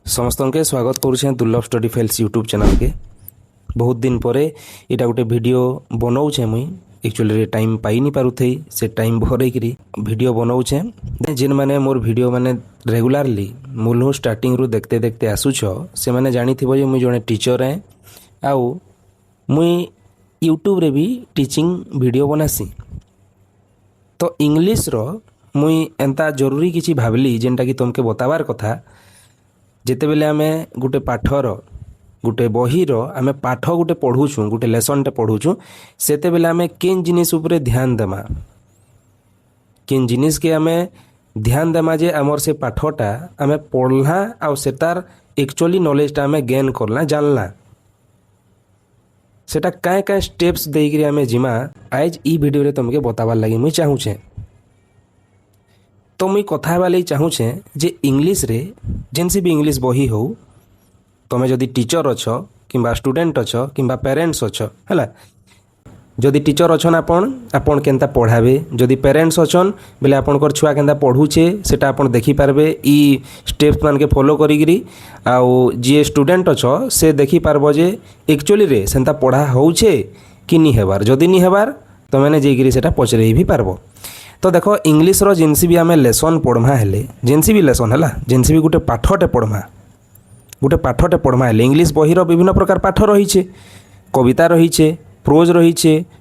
समस्त के स्वागत करुचे दुर्लभ स्टडी फाइल्स यूट्यूब चैनल के। बहुत दिन पर यहाँ गोटे वीडियो बनाऊे मुई एक्चुअली टाइम पाई नहीं पारुथई से टाइम भरईकरी वीडियो बनाऊे जेन मैंने मोर वीडियो माने रेगुलारली मूल स्टार्टिंग रू देखते देखते आसुछ से मैंने जानी थी मुई जड़े टीचर है आउ मुई यूट्यूब रे भी टीचिंग वीडियो बनासी। तो इंग्लिश रो मुई एंता जरूरी किसी भावली जेनटा कि तुमके बताबार कथा जिते बेले आमे गोटे पाठर गोटे बहीर आमे पाठ गोटे पढ़ुचु गोटे लेसनटे पढ़ुचु सेते बेले आमे केन जिनिस उपरे ध्यान देमा केन जिनिस के आमे ध्यान देमा जे आमर से पाठटा आमे पढ़ला आ सेतार एक्चुअली नॉलेजटा आमे गेन करला जानला सेटा काय काय स्टेप्स देकरी आमे जिमा आज ई वीडियो रे तुमके बताबार लागि मुई चाहूछे। तो मुई कथा हेबा लगी चाहूछे जे इंग्लिश रे जेनसी भी इंग्लिश बही हो तुम जदि टीचर अछ किंबा स्टूडेंट अछ किंबा पेरेंट्स अछ हैला जदि टीचर अछन आपन केनता पढ़ाबे जदि पेरेंट्स अछन बेले आपनकर छुआ केनता पढ़ुछे सेटा आपन देखि पारबे ई स्टेप्स मान के फॉलो करिगिरी आउ जे स्टूडेंट अछ से देखि पारबो जे एक्चुअली रे सेनता पढ़ा होउछे कि नी हेबार जदि नी हेबार तो मैंने जेगिरी सेटा पचरई भी पारबो। तो देखो इंग्लिश रो जेनसी भी आमे लेसन पढ़मा हेले जेनसी भी लेसन हैला जेनसी भी गोटे पाठटे पढ़मा हेले इंग्लिश बहीर विभिन्न प्रकार पाठ रही कविता रही प्रोज रही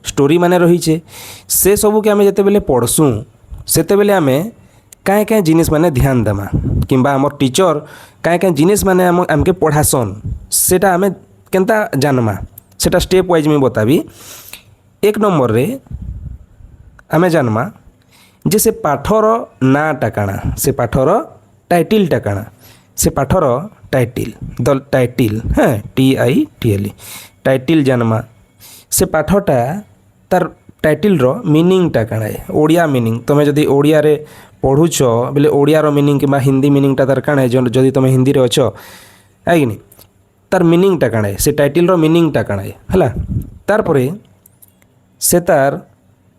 स्टोरी माने रही से सबू के आमे जते बेले पढ़सुँ सेते बेले आमे काए काए जिनिस माने ध्यान देमा किंबा हमर टीचर काए काए जिनिस माने आमके पढ़ासन सेटा आमे केनता जानमा सेटा स्टेप वाइज में बताबी। एक नंबर रे आमे जानमा जे से पाठर नाटा काଣା से पाठर टाइटिलटा काଣା से पाठर टाइटिल द टाइटिल हाँ TITL टाइटिल जानमा से पाठटा तार टाइटिल रो मीनिंगटा काଣା है ओडिया मीनिंग तुम जदि ओडिया रे पढ़ुछ बोले ओडिया रो मीनिंग कि हिंदी मीनिंगटा तार काଣା है जदि तुम हिंदी रे अछ है कि नहीं तार मीनिंगटा काଣା है से टाइटिल रो मीनिंगटा काଣା है हला तार परे से तार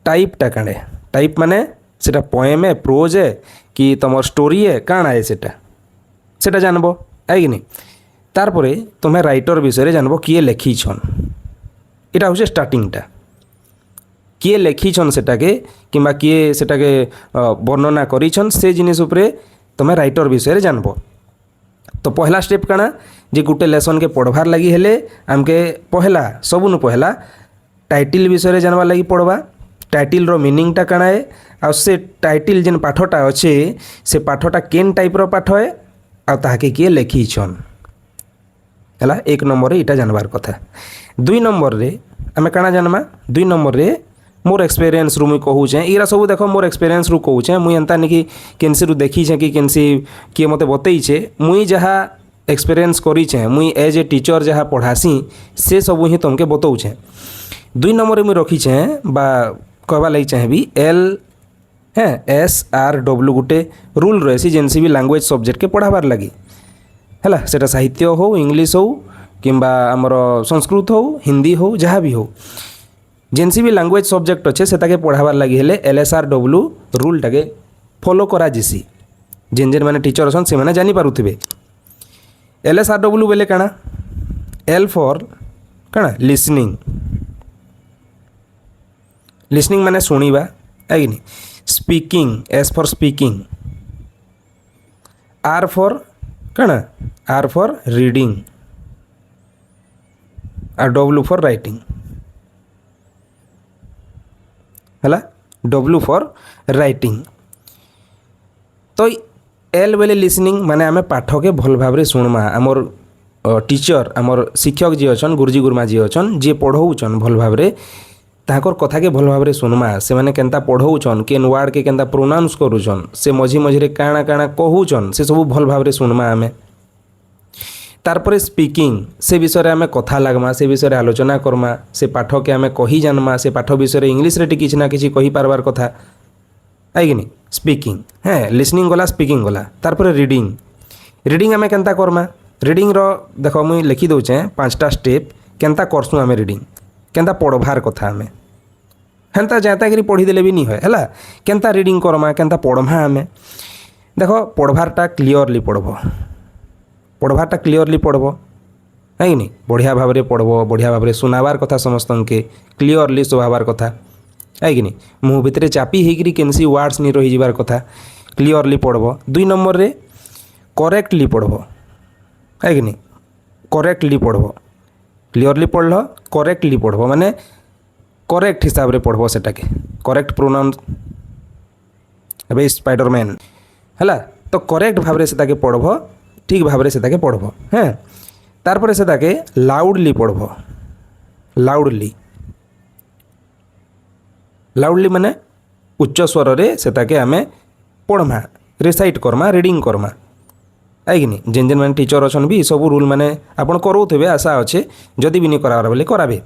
टाइपटा काଣା है टाइप माने सेटा पोएम है प्रोज है कि तुम स्टोरी है काଣା है सेटा जानबो है कि नहीं तार परे तुम्हें राइटर विषय जानबो किए लेखिछन इटा होचे स्टार्टिंगटा किए लेखिछन सेटाके किंबा किए सेटाके वर्णना करिछन से जिनिस उपरे तुम्हें राइटर विषय जानबो। तो पहला स्टेप काଣା जे गुटे लेसन के पढ़वार लगी हेले आमके पहला सबुनु पहला टाइटिल विषय जानवा लगी पढ़वा टाइटिल रो मीनिंगटा काଣା है आ से टाइटिल जेन पाठटा अच्छे से पाठटा केन टाइप रो पाठ है आ ताके किए लेखिछन हैला एक नंबर रे इटा जानबार कथा। दुई नंबर रे आमे काଣା जानमा दुई नंबर रे मोर एक्सपीरियंस रु मुई कहूचे इरा सब देखो मोर एक्सपीरियंस रु कहूचे मुई एंता नहीं कि केनसी रु देखीछे कि केनसी किए मते बतईछे मुई जहा एक्सपीरियंस करिछे मुई एज ए टीचर जहा पढ़ासी से सब ही तुमके बतौछे। दुई नंबर रे मुई रखीछे बा कहबा लगी चाहेबी LSRW गोटे रूल रही जेनसी भी लैंग्वेज सब्जेक्ट के पढ़ाबार लगी हैला सेटा साहित्य हो इंग्लिश हो किंबा आमर संस्कृत हो हिंदी हो जहाँ भी हो जेनसी भी लैंग्वेज सब्जेक्ट अच्छे से ताके पढ़ाबार लगी हेले LSRW रूल टाके फॉलो करा जिसी जेन जेन माने टीचर अछन से माने जानि पारुथिबे। LSRW बेले काଣା L फॉर काଣା लिसनिंग लिसनिंग माने सुनिबा है कि नहीं speaking S for speaking R for काଣା R फॉर रीडिंग और W फॉर राइटिंग हैला W फॉर राइटिंग। तो L बेले लिसनिंग माने आमे पाठ के भल भाव शुणमा आमर टीचर आमर शिक्षक जी अछन गुरुजी गुरुमा जी अछन जे पढ़ौछन भल भाव ताकर कथा के भल भाव शुणमा से माने केनता पढ़ौछन केन वर्ड के केनता प्रोनाउंस करूछन से मझी मझे काଣା काଣା कहूछन से सब भल भाव शुणमा आमे। तार परे स्पीकिंग से विषय आमे कथा लागमा से विषय आलोचना करमा से पाठ के आमे कही जानमा से पाठ विषय इंग्लिश रे किछि ना किछि कही पारबार कथा है कि नहीं स्पीकिंग है लिसनिंग गला स्पीकिंग गला। तार परे रीडिंग रीडिंग आमे केनता करमा रीडिंग रो देखो मुई लिखि दउछे 5टा स्टेप केनता करसु आमे रीडिंग केनता पढ़वार कथा आमे हेन्ता जाता करी पढ़ी देले भी नहीं है हैला केनता रीडिंग करमा केनता पढ़मा आमे देखो पढ़वारटा क्लियरली पढ़ब पढ़वाटा क्लीयरली पढ़ब है कि बढ़िया भाव में पढ़ब बढ़िया भाव में सुनाबार कथा समस्त के क्लीयरली शुभाबार कथा है कि मुँह भितर चापी होकर केनसी वर्ड्स नहीं रही जाबार कथा क्लीयरली पढ़ब। 2 नंबर रे करेक्टली पढ़ब है कि करेक्टली पढ़ब क्लीयरली पढ़ल करेक्टली पढ़ब माने करेक्ट हिसाब से पढ़ब सेटा के करेक्ट प्रोनाउन ए स्पाइडरमैन है तो करेक्ट भाव में से पढ़ब ठीक भाव में से पढ़ब हाँ तारपर से लाउडली पढ़ब लाउडली लाउडली माने उच्च स्वर रे से आमे पढ़मा रिसाइट करमा रीडिंग करमा है कि जेन जेन मैंने टीचर अच्छन भी सब रूल मैंने आपड़ करोथे आशा अच्छे जदि भी नहीं करार बोले करावे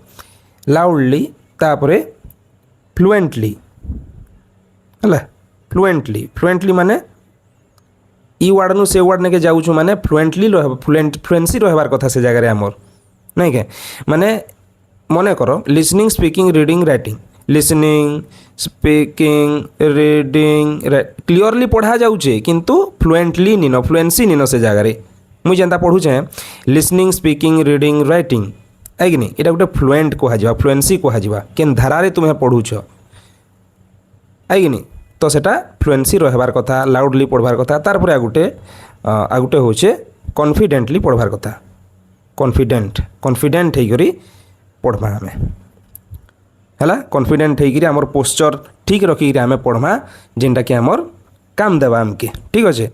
लाउडली तापर फ्लुएंटली है फ्लुएंटली फ्लुएंटली माने ई वार्ड नु से वार्ड ने के जाऊँ माने फ्लुएंटली फ्लुएंसी रहार कथा से जगह आमर नहीं के माने मने कर listening speaking reading writing listening speaking reading clearly पढ़ा जाऊे किंतु फ्लुएंटली निन फ्लुएंसी निन से जगह मुझे जेनता पढ़ुचे लिसनिंग स्पीकिंग रीडिंग राइटिंग है कि नहीं यहाँ गोटे फ्लुएंट कह फ्लुएंसी कह केन धारा तुम्हें पढ़ुछ है कि नहीं तो सेटा फ्लुएंसी रहार कथा लाउडली पढ़वार कथा तार आगुटे हूँ कॉन्फिडेंटली पढ़वार कथा कॉन्फिडेंट होकर पढ़वा आम है कॉन्फिडेंट होकर आमर पोस्चर ठीक रखिक आम पढ़वा जेनटा कि आमर काम देवा आमके ठीक अच्छे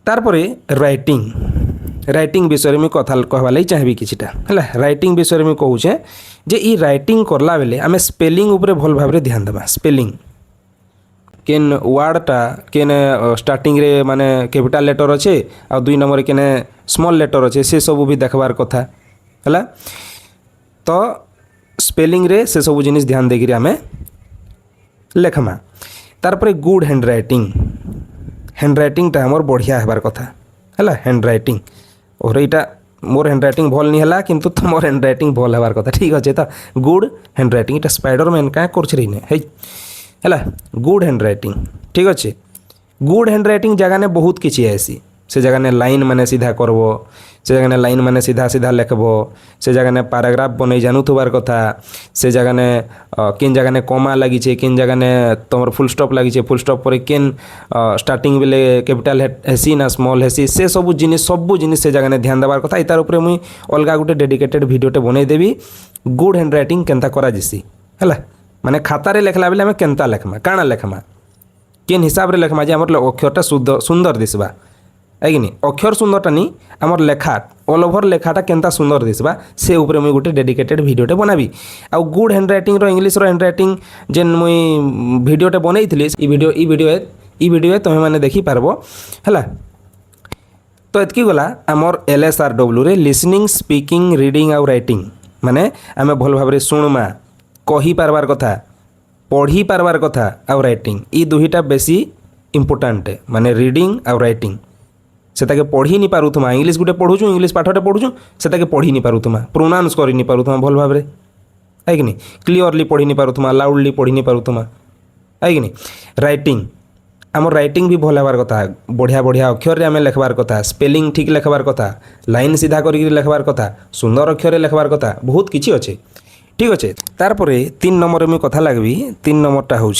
तारपरे राइटिंग विषय में कथा कहवा लगी चाहिए किछिटा है राइटिंग विषय में कहूचे जे ई राइटिंग करला बेले आम स्पेलिंग उपरे भल भाव में ध्यान देवा स्पेलिंग केन वर्डटा केन स्टार्टिंग रे माने कैपिटल लेटर अच्छे आ 2 नंबर केने स्मॉल लेटर अच्छे से सब भी देखबार कथा है तो स्पेलिंग रे से सब जिनिस ध्यान देकर आम लेखमा तारपरे गुड हैंड रईटिंगटा आमर बढ़िया होबार कथा है हैंड रईटिंग और यहाँ मोर हैंड रईटिंग भल नहीं है किंतु तुमर हैंड रईटिंग भल होबार कथा ठीक अच्छे तो गुड हैंड रईटिंग इटा स्पाइडरमैन क्या कर है गुड हैंड रईटिंग ठीक अच्छे गुड हैंड रईटिंग जगह ने बहुत किसी ऐसी से जगह ने लाइन माने सीधा करब से जगह ने लाइन माने सीधा सीधा लिखब से जगह ने पैराग्राफ बन जानू थबार कथा से जगह ने किन जगह ने कमा लगी किन जगह ने तुम फुल स्टॉप लगी फुल स्टॉप पर किन स्टार्टिंग बेले कैपिटल हेसी ना स्मॉल हेसी से सब जिनिस से जगह ने ध्यान देवार कथा इतार उपरे मुई अलगा गोटे डेडिकेटेड वीडियोटे बनई देवी गुड हैंड रईटिंग केनता करा जिसी है माने खातारे लेखला बेले आम केनता लेखमा काଣା लेखमा केन हिसाब रे लेखमा जे हमर अक्षरटा शुद्ध सुंदर दिसबा है कि अक्षर सुंदरटा नहीं आमर लेखा ऑल ओवर लेखाटा केनता सुंदर दिसबा से उपरे मुई गोटे डेडिकेटेड वीडियोटे बनाबी आ गुड हैंड रईटिंग रो इंग्लिश रो हैंड रईटिंग जेन मुई वीडियोटे बनईथिली ई वीडियो तुम मैंने देखि पारबो हैला तो एतकी गला आमर LSRW रे लिसनिंग स्पीकिंग रीडिंग आउ राइटिंग माने आमे भल भाव रे सुणमा कही पारबार कथा पढ़ी पारबार कथा आउ राइटिंग ई दुहीटा बेसी इंपोर्टेंट है माने रीडिंग आउ राइटिंग से पढ़ी नहीं पारुथमा इंग्लिश गोटे पढ़ुचु इंग्लिश पाठटे पढ़ुचु से पढ़ी नहीं पारुथमा प्रोनाउंस करि नहीं पारुथमा भल भाव रे है कि क्लीयरली पढ़ी नहीं पारुथमा लाउडली पढ़ी नहीं पारुथमा है कि राइटिंग आमर राइटिंग भी भल हबार कथा बढ़िया बढ़िया अक्षर आम लेखबार कथा स्पेलिंग ठीक लेखबार कथा लाइन सीधा करके लेखबार कथा सुंदर अक्षर लेखबार कथा बहुत किछि अच्छे ठीक अच्छे तारपरे 3 नंबर में कथा लगबी 3 नंबरटा हूँ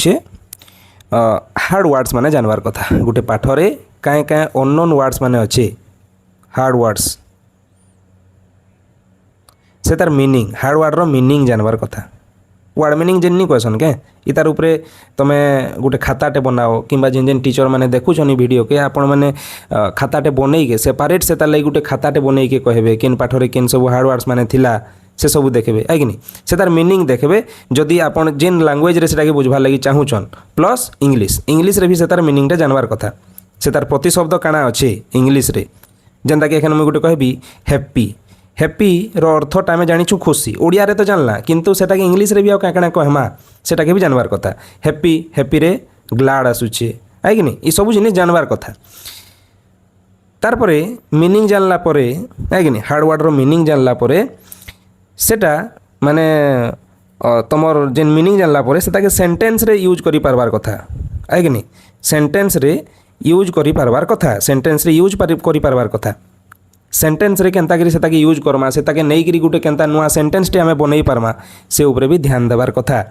हार्ड वर्ड्स माने जानवार कथा गोटे पाठरे काए काए अननोन वर्ड्स माने अच्छे हार्ड वर्ड्स से तार मीनिंग हार्ड वर्ड रो मीनिंग जानवार कथा वर्ड मीनिंग जेन नहीं कहसन के इतार उपरे तुमे गोटे खाताटे बनाओ किंबा जेन जेन टीचर माने देखुछनी वीडियो के आपण माने खाताटे बनै के सेपरेट से तार लागि गोटे खाताटे बनै के कहबे केन पाठरे केन सब हार्ड वर्ड्स माने थिला से सब देखे है कि से तार मीनिंग देखे जदि आपन जेन लैंग्वेज रे सेटा बुझबार लगी चाहूचन प्लस इंग्लिश रे भी से तार मीनिंगटा जानवार कथा से तार प्रतिशब्द काଣା अच्छे इंग्लिश रे जेनता कि एखन मुझे गोटे कहबी हैप्पी रो अर्थटा आम जानिछु खुशी ओडिया रे तो जानला किंतु सेटा कि इंग्लिश रे भी आउ काଣା कहमा सेटा के भी जानवार कथा हैप्पी रे ग्लाड आसुचे है कि ई सब जिनिस जानवार कथा तार परे मीनिंग जानला परे है कि हार्ड वर्ड रो मीनिंग जानला परे सेटा माने तुमर जेन मीनिंग जानला परे सेटा के सेंटेंस रे यूज करि पारबार कथा है कि सेंटेंस रे यूज करि पारबार कथा सेंटेंस रे यूज करि पारबार कथा सेंटेंस रे केंता करी सेताके यूज करमा सेताके नहीं करी गुटे केंता नुआ सेंटेंस टे आमे बनै पारमा से ऊपर भी ध्यान देवार कथा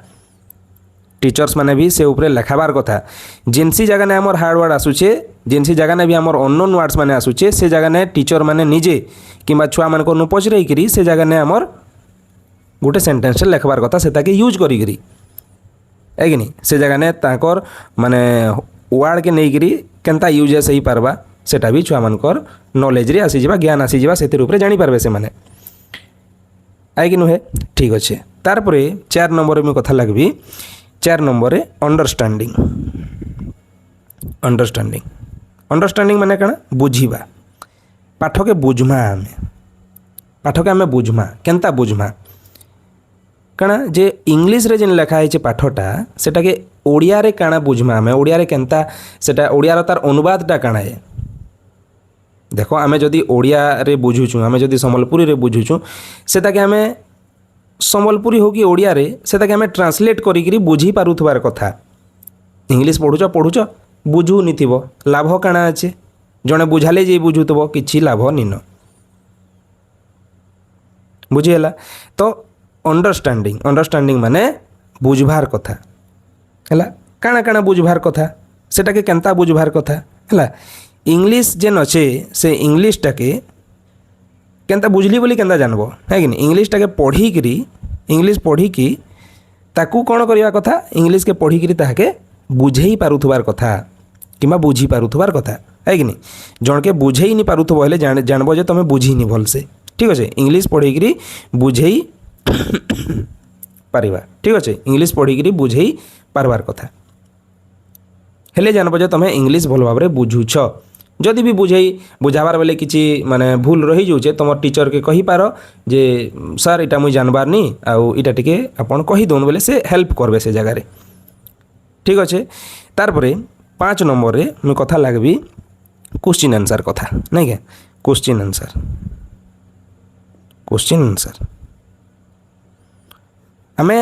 टीचर्स माने भी से ऊपर लेखाबार कथा जिनसी जगह ने हमर हार्ड वर्ड आसुचे जिनसी जगह ने भी हमर अननोन वर्ड्स माने आसुचे से जगह ने टीचर माने निजे किंबा छुआ मान को नु पचरे करी से जगह ने हमर गुटे सेंटेंस लेखबार कथा सेताके यूज करी करी है कि नहीं से जगह ने ताकर माने वर्ड के नहीं करी केंता यूजेस ही पारबा सेटा भी छुआ मानकर नॉलेज रे आसी जिबा ज्ञान आसी जिबा सेतिर ऊपर जानि पारबे से माने आइ कि नुहे ठीक अच्छे तार परे 4 नंबर में कथा लागबी 4 नंबर रे अंडरस्टैंडिंग अंडरस्टैंडिंग अंडरस्टैंडिंग माने कणा बुझीबा पाठ के बुझमा आमे पाठ के आमे बुझमा केंता बुझमा कणा जे इंग्लिश रे जेन लेखा है पाठटा सेटा के ओडिया रे काणा बुझमा आमे ओडिया रे केंता सेटा ओडिया रो तार अनुवादटा काणा है देखो आमे जदि ओडिया रे बुझुचु आमे जदि संबलपुरी रे बुझुचु सेटा के आमे संबलपुरी हो कि ओडिया रे सेटा के आमे ट्रांसलेट करी करी बुझी पारुथबार कथा इंग्लिश पढुच बुझु निथिबो लाभ काणा अछि जणे बुझाले जे बुझुतबो किछि लाभ निनो बुझिला तो अंडरस्टैंडिंग माने बुझबार कथा हैला काणा काणा बुझबार कथा सेटा के केंता बुझबार कथा हैला इंग्लिश जेन अच्छे से इंग्लिश टाके केंता बुझली बोली केंता जानबो है कि इंग्लिश टाके पढ़ी कि ताकू कौन करवा कथा इंग्लिश के पढ़ी कि ताके बुझेई पारुथबार कथा किंबा बुझी पारुथबार कथा है कि जन के बुझेई नहीं पारुथबो हेले जानबो जे तमे बुझीनी भल से ठीक अच्छे इंग्लिश पढ़ी कि बुझेई पारिबा ठीक अच्छे इंग्लिश पढ़ी कि बुझेई पारबार कथा हेले जानबो जे तमे इंग्लिश भल भाव रे बुझुछ जदि भी बुझाबार बेले किसी माने भूल रही जाऊे तुम टीचर के कही पार जे सर इटा मुई जानबार नी आउ इटा टिके आपन कही दोन बेले से हेल्प करबे से जगह रे ठीक अच्छे तार परे 5 नंबर रे मैं कथा लागबी क्वेश्चन आंसर कथा नहीं क्या क्वेश्चन आंसर आमे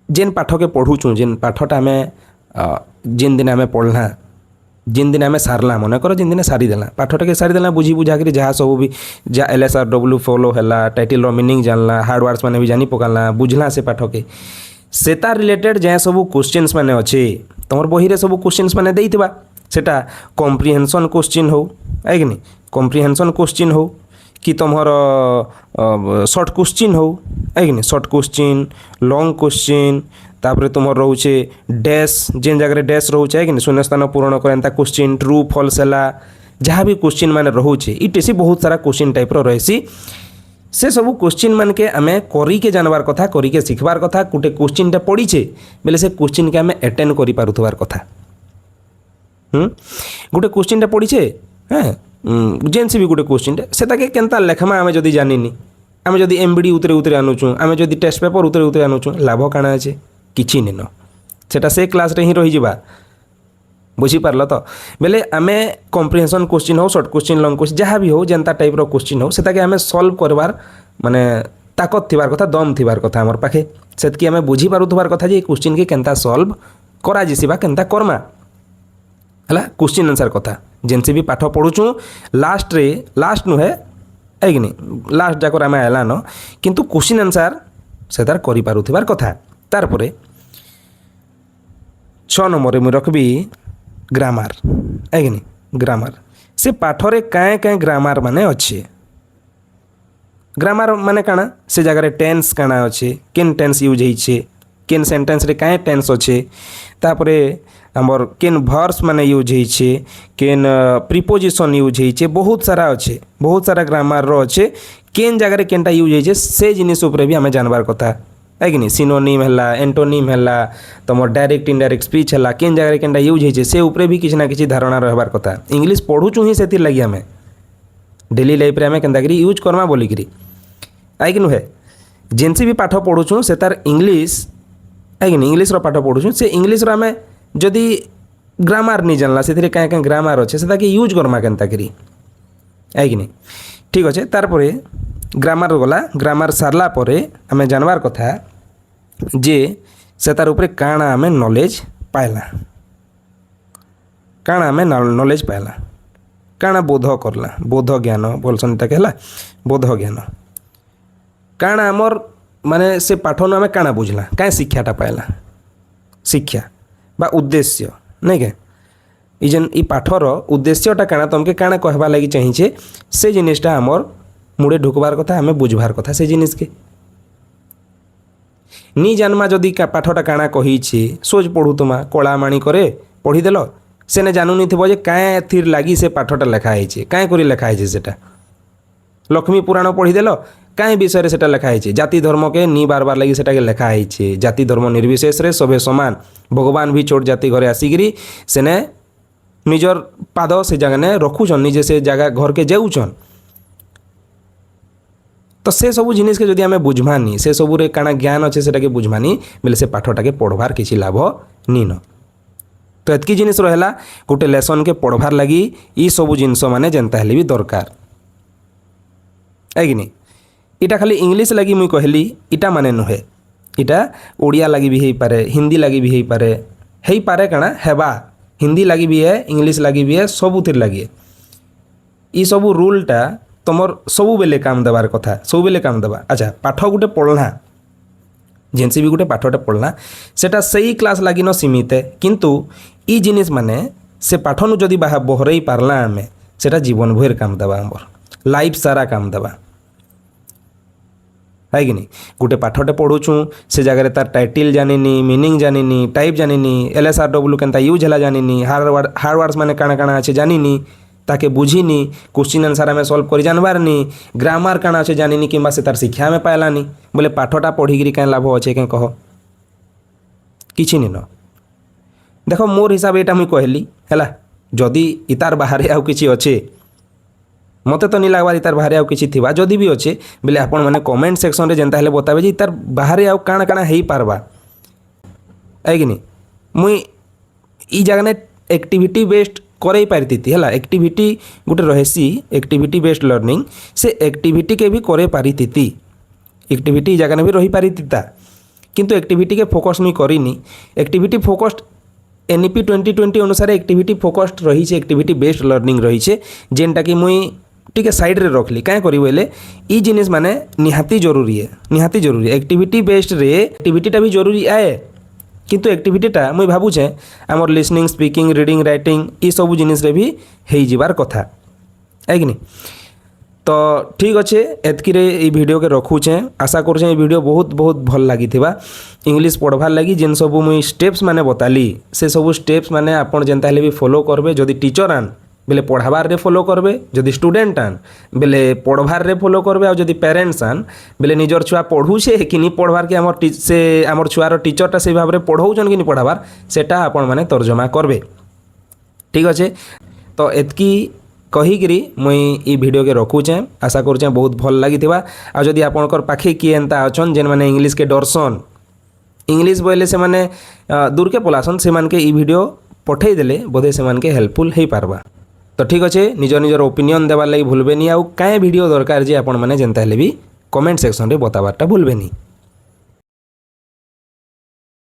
जेन पाठ के पढ़ुचु जेन पाठटा आमे जिन दिन आमे पढ़ला जिन दिन आमे सारला मन कर जिन दिन सारीदेला पाठटा के सारीदेला बुझी बुझा कर जहाँ सब भी जहाँ LSRW फॉलो है टाइटल रो मीनिंग जानला हार्ड वर्ड्स माने भी जानी पकाला बुझला से पाठ के सेता रिलेटेड जहाँ सब क्वेश्चंस माने अच्छे तुम बही रे सब क्वेश्चंस माने देइतबा सेटा कॉम्प्रिहेंशन क्वेश्चन हो है कि नहीं कॉम्प्रिहेंशन क्वेश्चन हो कि तुम्हार शॉर्ट क्वेश्चन हो है कि नहीं शॉर्ट क्वेश्चन लॉन्ग क्वेश्चन तापर तुम रोचे डैश जेन जगह डैश रोचे है कि शून्य स्थान पूरण करता क्वेश्चन ट्रू फॉल्स है जहाँ भी क्वेश्चन मान रोचे इटेसी बहुत सारा क्वेश्चन टाइप रही से सब क्वेश्चन मान के आमे करी के जानबार कथा करी के सिखबार कथा गोटे क्वेश्चनटा पढ़ीचे बेले से क्वेश्चन के आमे अटेंड करि पारुथबार कथा गोटे क्वेश्चनटा पढ़ीचे हाँ जेन से भी गोटे क्वेश्चन से केंता लेखमा आमे जदि जानिनी आमे जदि MBD उतरे उतरे आनुचु आमे जदि टेस्ट पेपर उतरे उतरे आनुचु लाभ काଣା अच्छे किछि निन सेटा से क्लास रे ही रही जिबा बुझी पारल तो बेले आमे कॉम्प्रिहेंशन क्वेश्चन हो शॉर्ट क्वेश्चन लॉन्ग क्वेश्चन जहाँ भी हो जेंता टाइप रो क्वेश्चन हो सेटा के आमे सॉल्व करबार माने ताकत थिबार कथा दम थिबार कथा हमर पाखे सेतकी आमे बुझी पारुथबार कथा जे क्वेश्चन के केंता सॉल्व करा जिसिबा केंता कर्मा हला क्वेश्चन आंसर कथा जेनसे भी पाठ पढ़ुचु लास्ट नुहे है कि नहीं लास्ट जाकर आम आलान किंतु क्वेश्चन आंसर से तार करि पारुथिबार कथा तार परे 6 नंबर मुझे रखबी ग्रामर है कि नहीं ग्रामर से पाठरे काए काए ग्रामर माने अच्छे ग्रामर माने काना से जगह टेंस काना अच्छे केन टेंस यूज होइछे केन सेंटेंस रे काए टेंस अच्छे तापरे हमर केन वर्ब्स माने यूज होइछे केन प्रीपोजिशन यूज होइछे बहुत सारा अच्छे बहुत सारा ग्रामर रो अच्छे केन जगह केनटा यूज होइछे से जिनिस ऊपर भी हमें जानबार कथा है कि नहीं सिनोनिम है एंटोनिम है तुम डायरेक्ट इनडायरेक्ट स्पीच है केन जगह केनटा यूज होइछे से ऊपर भी किसी ना किसी धारणा रहबार कथा इंग्लिश पढ़ुचु ही सेतिर लगी हमें डेली लाइफ रे हमें केनता करी यूज करमा बोली करी आई कि नुहे जेनसी भी पाठ पढ़ुचु से तार इंग्लिश है कि नहीं इंग्लिश रो पाठ पढ़ुचु से इंग्लिश रो हमें जदि ग्रामर नहीं जानला से क्या क्या ग्रामर अच्छे से यूज करमा केनता करी है कि नहीं ठीक अच्छे तार परे ग्रामर गला ग्रामर सारला परे हमें जानबार कथा जे से तार ऊपर काଣା हमें नॉलेज पाइला काଣା हमें नॉलेज पाइला କାଣା ବୋଧ କରଲା ବୋଧ ଜ୍ଞାନ ବୋଲସନ୍ ତାକେ ହେଲା ବୋଧ ଜ୍ଞାନ କାଣା ଆମର୍ ମାନେ ସେ ପାଠନୁ ଆମେ କାଣା ବୁଝଲା କାଁ ଶିକ୍ଷାଟା ପାଇଲା ଶିକ୍ଷା বা উদ্দেশ্য নাই কে ই যেন ই পাঠর উদ্দেশ্যটা কাଣା তোমাকে কাଣା কহবা লাগি চাহিছে সে জিনিসটা আমার মুড়ে ঢুকবার কথা আমি বুঝবার কথা সে জিনিসকে নি জানমা যদি পাঠটা কাଣା কহিছে সোজ পড়ুতমা কলামাণি করে পড়িদেল সেনে জানুনি থিব যে কাঁ এথির লাগি সে পাঠটা লেখা হয়েছে কাঁ করে লেখা হয়েছে সেটা লক্ষ্মী পুরাণ পড়িদেল কাঁ বিষয়ে সেটা লেখা হয়েছে জাতি ধর্মকে নি বারবার লাগি সেটাকে লেখা হয়েছে জাতি ধর্ম নির্বিশেষে সবে সমান ভগবান ভি ছোট জাতি ঘরে আসিকি সেনে নিজর পাদ সে জায়গানে রখুছন নিজে সে জায়গা ঘরকে যাউছন তো সে সবু জিনিসকে যদি আমি বুঝমানি সে সবুরে কাଣା জ্ঞান আছে সেটাকে বুঝমানি বেলে সে পাঠটাকে পড়বার কিছু লাভ নিন তো এতকি জিনিস রহলা গোটে লেসনকে পড়বার লাগি ই সবু জিনিস মানে যেনতা হলে বি দরকার আইগিনি এটা খালি ইংলিশ লাগি মুই কহিলি ইটা মানে নুহে ইটা ওড়িয়া লাগি বি হইপারে হিন্দি লাগি বি হইপারে কাଣା হেবা হিন্দি লাগি বি হে ইংলিশ লাগি বি হে ସବୁଥିରେ ଲାଗି ଇ ସବୁ ରୁଲ୍ଟା তোমার ସବୁবেলে কাম দেবার কথা ସବୁবেলে কাম দেবা আচ্ছা পাঠ গোটে পড়লা যেনসি বি গোটে পাঠটা পড়লা সেটা সেই ক্লাস লাগি ন সীমিতে কিন্তু ই জিনিস মানে সে পাঠনু যদি বহরাই পারলা আমি সেটা জীবন ভর কাম দেবা আমার লাইফ সারা কাম দেবা है कि नहीं गोटे पाठटे पढ़ुचु से जगह तार टाइटिल जानिनी मीनिंग जानिनी टाइप जानिनी LSRW केनता यूज है जानिनी हार्ड वर्ड्स माने काଣା काଣା अच्छे जानिनी ताके बुझीनी क्वेश्चन आंसर आम सल्व कर जानबारनी ग्रामर काଣା अच्छे जानिनी कि से तार शिक्षा में पाइलानी बोले पाठटा पढ़ी क्या लाभ अच्छे क्या कह किसी नी न देख मोर हिसाब ये मुझे कहली है जदि इतार बाहर आउ कि अच्छे मत तो नहीं लगवा तार बाहर आउ कि जदि भी अच्छे बोले आपण मैंने कमेंट सेक्शन में जेनता हेल्ले बतावे जे तार बाहर आउ काଣା काଣା हो पार्बा है कि नहीं मुई ई जगह एक्टिविटी बेस्ड करे पारती है एक्टिविटी गोटे रहेसी एक्टिविटी बेस्ड लर्निंग से एक्टिविटी के भी करे पारती एक्टिविटी जगह भी रही पारती किंतु एक्टिविटी के फोकस मुई करिनी एक्टिविटी फोकस्ड NEP 2020 अनुसार एक्टिविटी फोकस्ड रही है एक्टिविटी बेस्ड लर्निंग रही है जेनटा कि मुई टिके साइड रे रखली क्या करी बोले ई जिनिस माने निहाती जरूरी है एक्टिविटी बेस्ड रे एक्टिविटीटा भी जरूरी आए किंतु एक्टिविटीटा मुई भावुचे आमर लिसनिंग स्पीकिंग रीडिंग राइटिंग ई सब जिनिस रे भी हो जिबार कथा है कि नहीं तो ठीक अच्छे एतकी ये वीडियो के रखुचे आशा करुचे वीडियो बहुत बहुत भल लगी इंग्लिश पढ़वार लगी जेन सब मुई स्टेप्स माने बताली से सब स्टेप्स माने आपन जेनता हेले भी फॉलो करबे जदि टीचर आन बेले पढ़ाबार रे फॉलो करबे जदि स्टूडेंट आन बेले पढ़वार रे फॉलो करबे आ जदि पेरेंट्स आन बेले निजर छुआ पढ़ुछे कि नहीं पढ़वार के आमर से आमर छुआर टीचरटा से भाव में पढ़ाउछन कि नहीं पढ़ाबार सेटा आपण माने तर्जमा करबे ठीक अच्छे तो एतकी कहीकि मुई ई वीडियो के रखुचे आशा करुचे बहुत भल लगी आ जदि आपणकर पाखे किए एंता अच्छन जेन माने इंग्लिश के डरसन इंग्लिश बोले से माने दूर के पलासन से मान के ई वीडियो पठे देले बोधे से मान के हेल्पफुल हो पारबा तो ठीक अच्छे निजर ओपिनियन देवार लगी भूलबेनी आउ काए वीडियो दरकार जे आपण माने जेनता हेले भी कमेंट सेक्शन रे बताबारटा भूलबेनी।